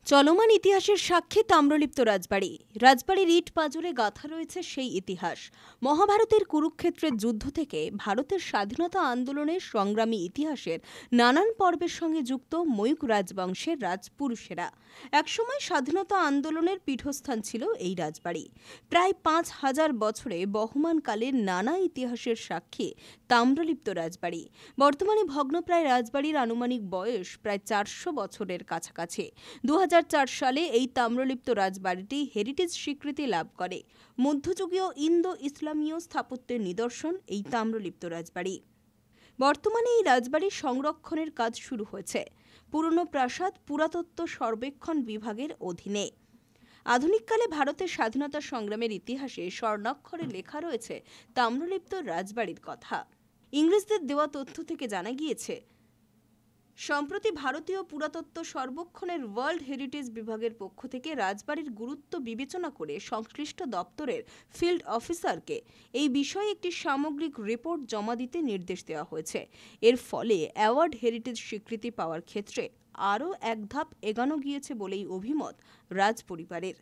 চলমান ইতিহাসের সাক্ষী তাম্রলিপ্ত রাজবাড়ি। রাজবাড়ির ইট পাঁজরে গাঁথা রয়েছে সেই ইতিহাস। মহাভারতের কুরুক্ষেত্রের যুদ্ধ থেকে ভারতের স্বাধীনতা আন্দোলনের সংগ্রামী ইতিহাসের নানান পর্বের সঙ্গে যুক্ত ময়ূক রাজবংশের রাজপুরুষেরা। একসময় স্বাধীনতা আন্দোলনের পীঠস্থান ছিল এই রাজবাড়ি। প্রায় ৫,০০০ বছরে বহমানকালের নানা ইতিহাসের সাক্ষী তাম্রলিপ্ত রাজবাড়ি। বর্তমানে ভগ্নপ্রায় রাজবাড়ির আনুমানিক বয়স প্রায় ৪০০ বছরের কাছাকাছি। ২০০৪ সালে এই তাম্রলিপ্ত রাজবাড়িটি হেরিটেজ স্বীকৃতি লাভ করে। মধ্যযুগীয় ইন্দো ইসলামীয় স্থাপত্যের নিদর্শন এই তাম্রলিপ্ত রাজবাড়ি। বর্তমানে এই বাড়ির সংরক্ষণের কাজ শুরু হয়েছে পুরনো প্রাসাদ পুরাতত্ত্ব সর্বেক্ষণ বিভাগের অধীনে। আধুনিককালে ভারতের স্বাধীনতা সংগ্রামের ইতিহাসে স্বর্ণাক্ষরে লেখা রয়েছে তাম্রলিপ্ত রাজবাড়ির কথা। ইংরেজদের দেওয়া তথ্য থেকে জানা গিয়েছে, সম্প্রতি ভারতীয় পুরাতত্ত্ব সর্বেক্ষণের ওয়ার্ল্ড হেরিটেজ বিভাগের পক্ষ থেকে রাজবাড়ির গুরুত্ব বিবেচনা করে সংশ্লিষ্ট দপ্তরের ফিল্ড অফিসারকে এই বিষয়ে একটি সামগ্রিক রিপোর্ট জমা দিতে নির্দেশ দেওয়া হয়েছে। এর ফলে অ্যাওয়ার্ড হেরিটেজ স্বীকৃতি পাওয়ার ক্ষেত্রে আরও এক ধাপ এগানো গিয়েছে বলেই অভিমত রাজ পরিবারের।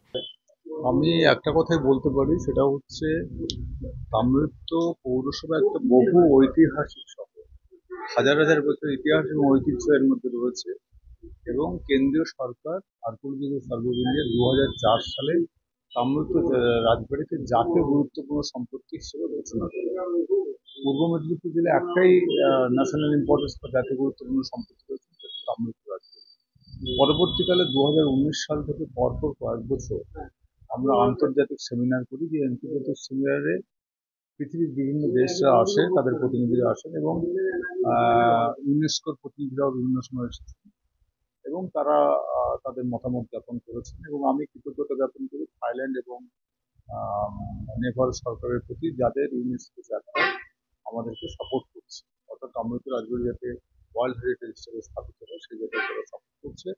আমি একটা কথাই বলতে পারি, সেটা হচ্ছে তাম্রলিপ্ত পৌরসভা একটা বহু ঐতিহাসিক শহর। হাজার হাজার বছর ইতিহাস এবং ঐতিহ্য এর মধ্যে রয়েছে এবং কেন্দ্রীয় সরকার আর্কোলজিক্যাল সার্ভে অফ ইন্ডিয়া ২০০৪ সালে তাম্রলিপ্ত রাজবাড়িকে জাতীয় গুরুত্বপূর্ণ সম্পত্তি হিসেবে ঘোষণা করে। পূর্ব মেদিনীপুর জেলায় একটাই ন্যাশনাল ইম্পর্টেন্স বা জাতীয় গুরুত্বপূর্ণ সম্পত্তি রয়েছে, সেটা তাম্রলিপ্ত রাজবাড়ি। পরবর্তীকালে ২০১৯ সাল থেকে পরপর কয়েক বছর আমরা আন্তর্জাতিক সেমিনার করি, যে আন্তর্জাতিক সেমিনারে পৃথিবীর বিভিন্ন দেশরা আসে, তাদের প্রতিনিধিরা আসেন এবং ইউনেস্কোর প্রতিনিধিরাও বিভিন্ন সময় এসেছেন এবং তারা তাদের মতামত জ্ঞাপন করেছেন এবং আমি কৃতজ্ঞতা জ্ঞাপন করি থাইল্যান্ড এবং নেপাল সরকারের প্রতি, যাদের ইউনেস্কো চ্যাপ্টার আমাদেরকে সাপোর্ট করছে। অর্থাৎ তাম্রলিপ্ত রাজবাড়ি যাতে ওয়ার্ল্ড হেরিটেজ হিসেবে স্থাপিত হয় সেই জায়গায় তারা সাপোর্ট করছে।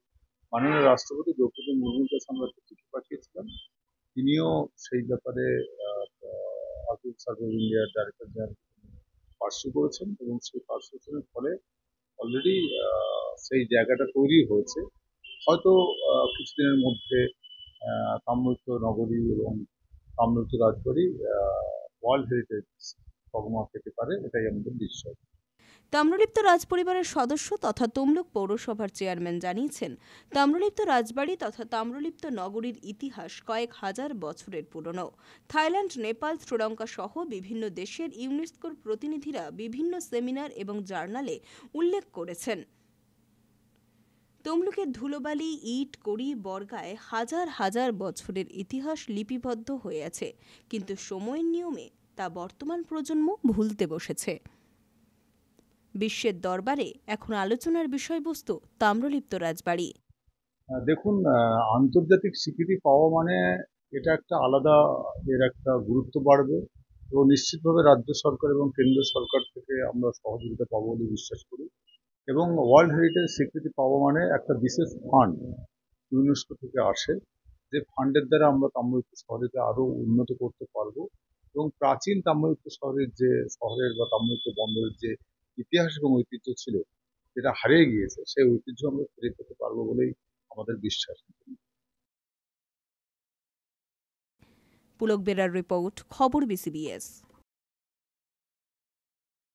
মাননীয় রাষ্ট্রপতি দ্রৌপদী মুর্মুর কাছে আমরা একটা চিঠি পাঠিয়েছিলাম, তিনিও সেই ব্যাপারে আর্কোলজিক্যাল সার্ভে অফ ইন্ডিয়ার ডাইরেক্টর জেনারেল পার্সু করেছেন এবং সেই পার্সুশনের ফলে অলরেডি সেই জায়গাটা তৈরি হয়েছে। হয়তো কিছুদিনের মধ্যে তাম্রলিপ্ত নগরী এবং তাম্রলিপ্ত রাজবাড়ি ওয়ার্ল্ড হেরিটেজ তকমা পেতে পারে, এটাই আমাদের বিশ্বাস। তাম্রলিপ্ত রাজপরিবারের সদস্য তথা তমলুক পৌরসভার চেয়ারম্যান জানিয়েছেন, তাম্রলিপ্ত রাজবাড়ি তথা তাম্রলিপ্ত নগরীর ইতিহাস কয়েক হাজার বছরের পুরনো। থাইল্যান্ড, নেপাল, শ্রীলঙ্কা সহ বিভিন্ন দেশের ইউনেস্কোর প্রতিনিধিরা বিভিন্ন সেমিনার এবং জার্নালে উল্লেখ করেছেন। তমলুকের ধুলোবালি, ইট, কড়ি, বর্গায় হাজার হাজার বছরের ইতিহাস লিপিবদ্ধ হয়ে আছে, কিন্তু সময়ের নিয়মে তা বর্তমান প্রজন্ম ভুলতে বসেছে। বিশ্বের দরবারে এখন আলোচনার বিষয়বস্তু তাম্রলিপ্ত রাজবাড়ি। দেখুন, আন্তর্জাতিক স্বীকৃতি পাওয়া মানে এটা একটা আলাদা, এর একটা গুরুত্ব বাড়বে এবং নিশ্চিতভাবে রাজ্য সরকার এবং কেন্দ্র সরকার থেকে আমরা সহযোগিতা পাবো বলে বিশ্বাস করি। এবং ওয়ার্ল্ড হেরিটেজ স্বীকৃতি পাওয়া মানে একটা বিশেষ ফান্ড ইউনেস্কো থেকে আসে, যে ফান্ডের দ্বারা আমরা তাম্রলিপ্ত শহরকে আরো উন্নত করতে পারবো এবং প্রাচীন তাম্রলিপ্ত শহরের বা তাম্রলিপ্ত বন্দরের যে ইতিহাস এবং ঐতিহ্য ছিল, যেটা হারিয়ে গিয়েছে, সেই ঐতিহ্য আমরা ফিরে পেতে পারবো বলেই আমাদের বিশ্বাস। পুলক বেরার রিপোর্ট, খবর বিসিবিএস।